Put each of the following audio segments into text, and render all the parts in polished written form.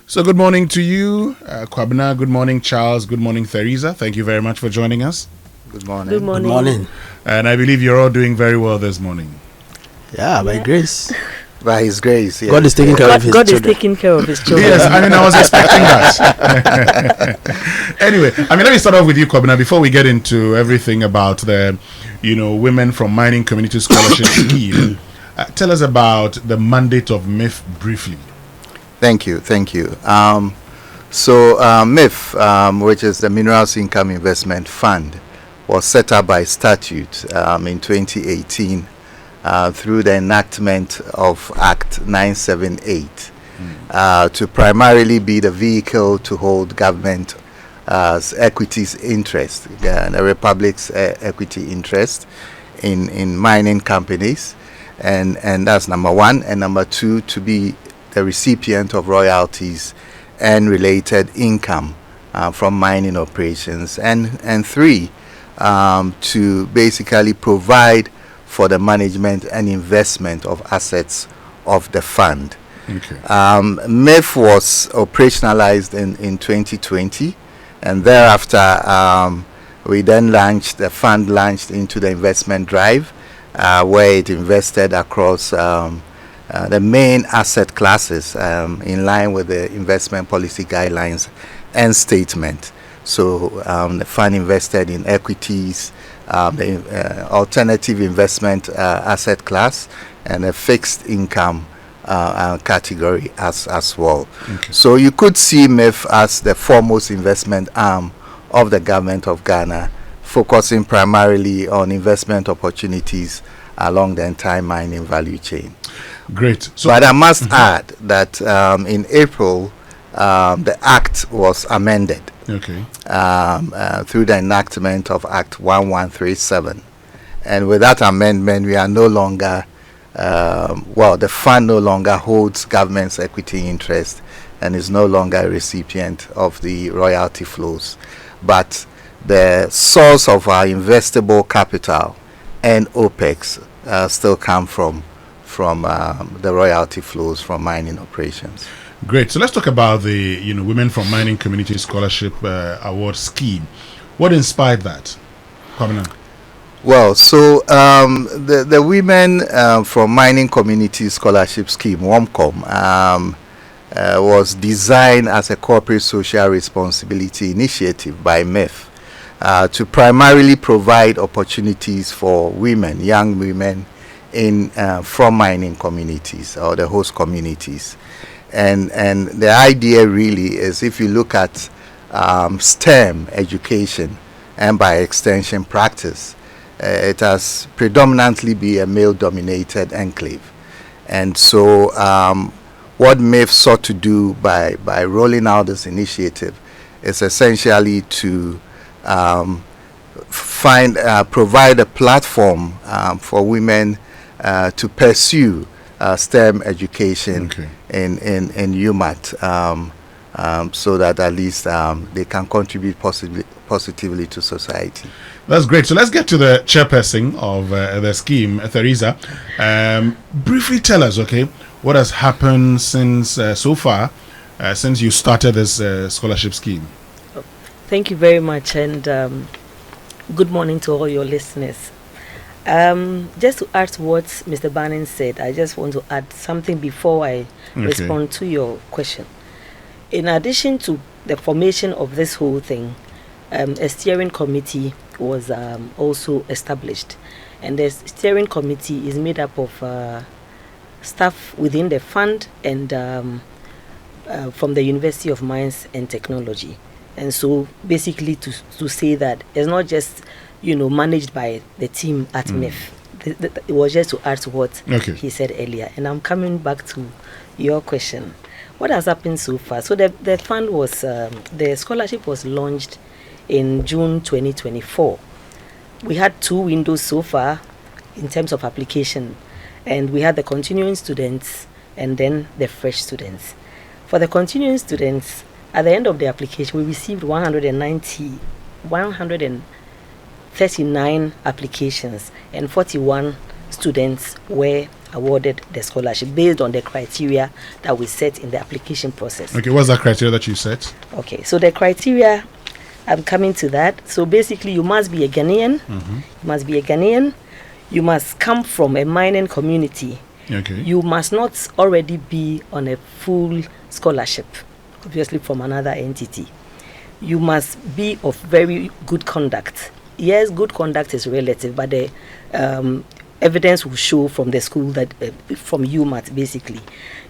So good morning to you, Kwabena. Good morning, Charles. Good morning, Theresa. Thank you very much for joining us. Good morning. Good morning. Good morning. And I believe you're all doing very well this morning. Yeah, by grace. By His grace. Yes. God is taking care of His God children. is taking care of His children. Yes, I mean, I was expecting that. Anyway, let me start off with you, Kwabena, before we get into everything about the, Women from Mining Community Scholarship Scheme. Tell us about the mandate of MIIF briefly. Thank you. MIIF, which is the Minerals Income Investment Fund, was set up by statute in 2018 through the enactment of Act 978 to primarily be the vehicle to hold government equities interest, the Republic's equity interest in mining companies, and that's number one. And number two, to be the recipient of royalties and related income from mining operations, and three, to basically provide for the management and investment of assets of the fund. Okay. MIIF was operationalized in 2020, and thereafter the fund launched into the investment drive, where it invested across the main asset classes in line with the investment policy guidelines and statement. So the fund invested in equities, the alternative investment asset class, and a fixed income category as well. Okay. So you could see MIIF as the foremost investment arm of the government of Ghana, focusing primarily on investment opportunities along the entire mining value chain. Great. So, but I must add that in April, the Act was amended through the enactment of Act 1137. And with that amendment, we are no longer, the fund no longer holds government's equity interest and is no longer a recipient of the royalty flows. But the source of our investable capital and OPEX still come from the royalty flows from mining operations. Great. So let's talk about the Women from Mining Community Scholarship Award Scheme. What inspired that, Kwabena? Well, so the Women from Mining Community Scholarship Scheme, WCOM, was designed as a corporate social responsibility initiative by MIIF to primarily provide opportunities for women, young women, from mining communities or the host communities. And the idea really is, if you look at STEM education and by extension practice, it has predominantly been a male-dominated enclave. And so what MIIF sought to do by rolling out this initiative is essentially to provide a platform for women to pursue STEM education in UMaT, so that at least they can contribute positively to society. That's great. So let's get to the chairperson of the scheme, Theresa. Briefly tell us, what has happened since so far, since you started this scholarship scheme. Thank you very much, and good morning to all your listeners. Just to add to what Mr. Bannon said, I just want to add something before I respond to your question. In addition to the formation of this whole thing, a steering committee was also established, and the steering committee is made up of staff within the fund and from the University of Mines and Technology. And so basically to say that it's not just managed by the team at MIIF. It was just to add to what he said earlier. And I'm coming back to your question. What has happened so far? So the fund was, the scholarship was launched in June 2024. We had 2 windows so far in terms of application. And we had the continuing students and then the fresh students. For the continuing students, at the end of the application, we received 139 applications, and 41 students were awarded the scholarship based on the criteria that we set in the application process. Okay, what's that criteria that you set? Okay, so the criteria, I'm coming to that. So basically, you must be a Ghanaian. Mm-hmm. You must be a Ghanaian. You must come from a mining community. Okay. You must not already be on a full scholarship, obviously from another entity. You must be of very good conduct. Yes, good conduct is relative, but the evidence will show from the school that from UMaT basically.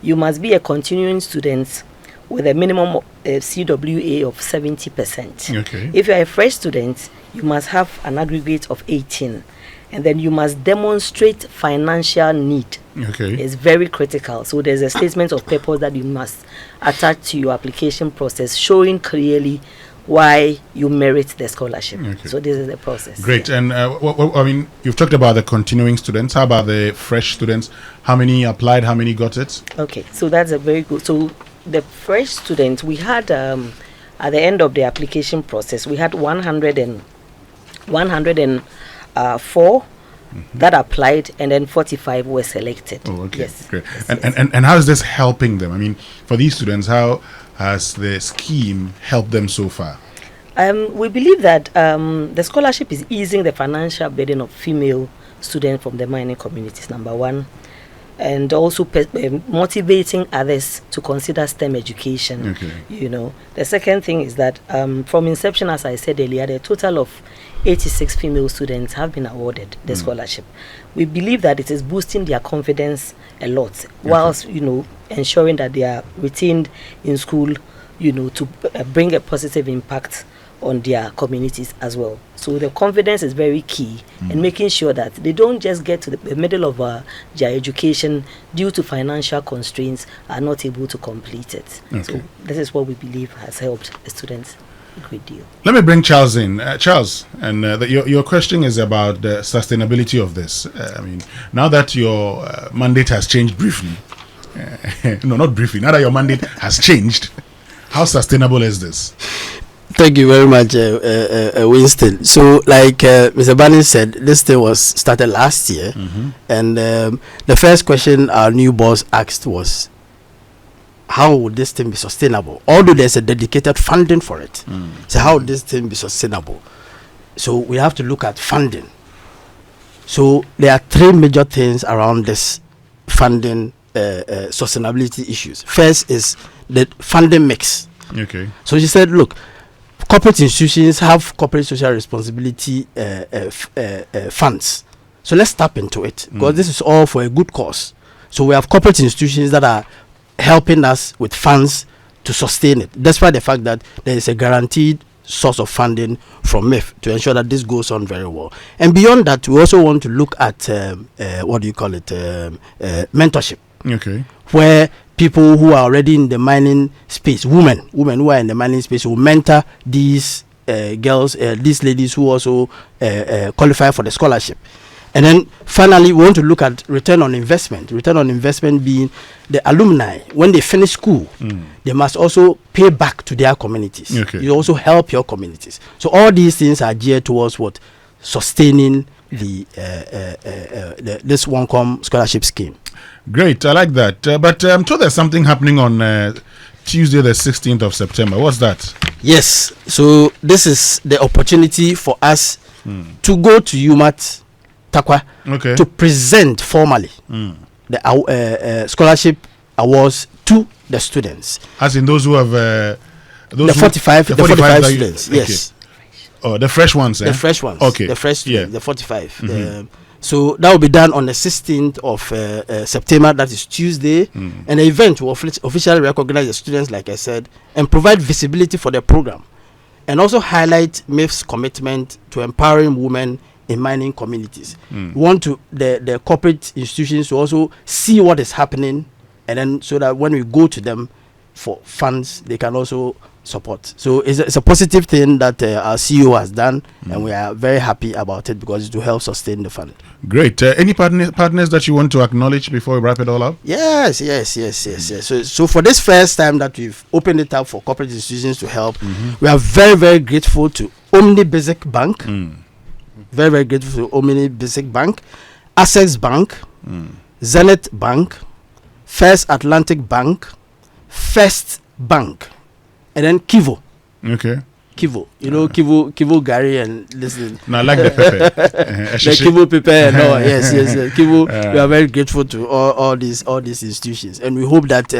You must be a continuing student with a minimum CWA of 70%. Okay. If you are a fresh student, you must have an aggregate of 18, and then you must demonstrate financial need. Okay. It's very critical. So there's a statement of purpose that you must attach to your application process, showing clearly why you merit the scholarship. Okay. So this is the process. Great. And I mean, you've talked about the continuing students. How about the fresh students? How many applied? How many got it? Okay, so that's a very good. So the fresh students, we had at the end of the application process, we had 104 that applied, and then 45 were selected. Oh, okay. Yes. Great. Yes, And how is this helping them? I mean, for these students, how has the scheme helped them so far? We believe that the scholarship is easing the financial burden of female students from the mining communities, number one, and also motivating others to consider STEM education. Okay. You know, the second thing is that from inception, as I said earlier, a total of 86 female students have been awarded the scholarship. We believe that it is boosting their confidence a lot, whilst ensuring that they are retained in school, to bring a positive impact on their communities as well. So the confidence is very key in making sure that they don't just get to the middle of their education due to financial constraints, are not able to complete it. Okay. So this is what we believe has helped the students a great deal. Let me bring Charles in. Charles, and your question is about the sustainability of this. I mean, now that your mandate has changed briefly, no, not briefly, now that your mandate has changed, how sustainable is this? Thank you very much, Winston. So, like Mr. Bannon said, this thing was started last year, and the first question our new boss asked was, how would this thing be sustainable? Although there's a dedicated funding for it, so how would this thing be sustainable? So we have to look at funding. So there are three major things around this funding sustainability issues. First is the funding mix. Okay. So she said, look, corporate institutions have corporate social responsibility funds. So let's tap into it, because this is all for a good cause. So we have corporate institutions that are helping us with funds to sustain it, despite the fact that there is a guaranteed source of funding from MIIF to ensure that this goes on very well. And beyond that, we also want to look at mentorship. Okay. Where people who are already in the mining space, women who are in the mining space, will mentor these girls, these ladies who also qualify for the scholarship. And then finally, we want to look at return on investment. Return on investment being the alumni, when they finish school, they must also pay back to their communities. Okay. You also help your communities. So all these things are geared towards what? Sustaining this WCOM scholarship scheme. Great, I like that. But I'm told there's something happening on Tuesday, the 16th of September. What's that? Yes. So this is the opportunity for us to go to UMaT Takwa to present formally the scholarship awards to the students. As in those who have the 45 students. Yes. Oh, the fresh ones. The fresh ones. Okay. The fresh students, the 45. So that will be done on the 16th of September. That is Tuesday, and the event will officially recognize the students, like I said, and provide visibility for the program, and also highlight MIIF's commitment to empowering women in mining communities. We want to the corporate institutions to also see what is happening, and then so that when we go to them for funds, they can also support. So it's a positive thing that our CEO has done, and we are very happy about it because it will help sustain the fund. Great. Any partners that you want to acknowledge before we wrap it all up? Yes. So for this first time that we've opened it up for corporate institutions to help, we are very, very grateful to OmniBSIC Bank. Very, very grateful to OmniBSIC Bank, Access Bank, Zenith Bank, First Atlantic Bank, First Bank, and then Kivo. Okay. Kivo, Kivo Gary, and listen. No, I like the pepper. The Kivo pepper and all. Yes. Kivo, we are very grateful to all these institutions, and we hope that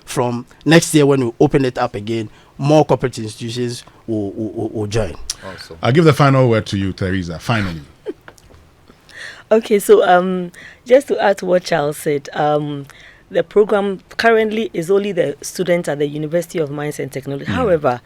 from next year when we open it up again, more corporate institutions will join. Awesome. I'll give the final word to you, Teresa. Finally. Okay, so just to add to what Charles said, the program currently is only the students at the University of Mines and Technology. However,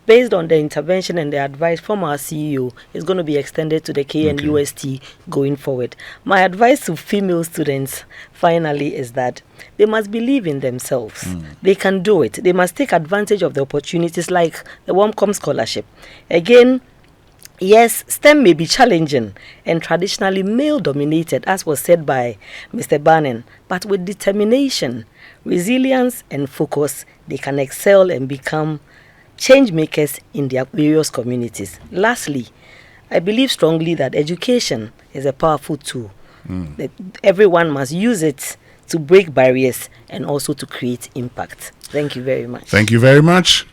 based on the intervention and the advice from our CEO, it's going to be extended to the KNUST going forward. My advice to female students, finally, is that they must believe in themselves. They can do it. They must take advantage of the opportunities like the WCOM scholarship. Again, yes, STEM may be challenging and traditionally male-dominated, as was said by Mr. Bannon, but with determination, resilience, and focus, they can excel and become change makers in their various communities. Lastly, I believe strongly that education is a powerful tool. That everyone must use it to break barriers and also to create impact. Thank you very much. Thank you very much.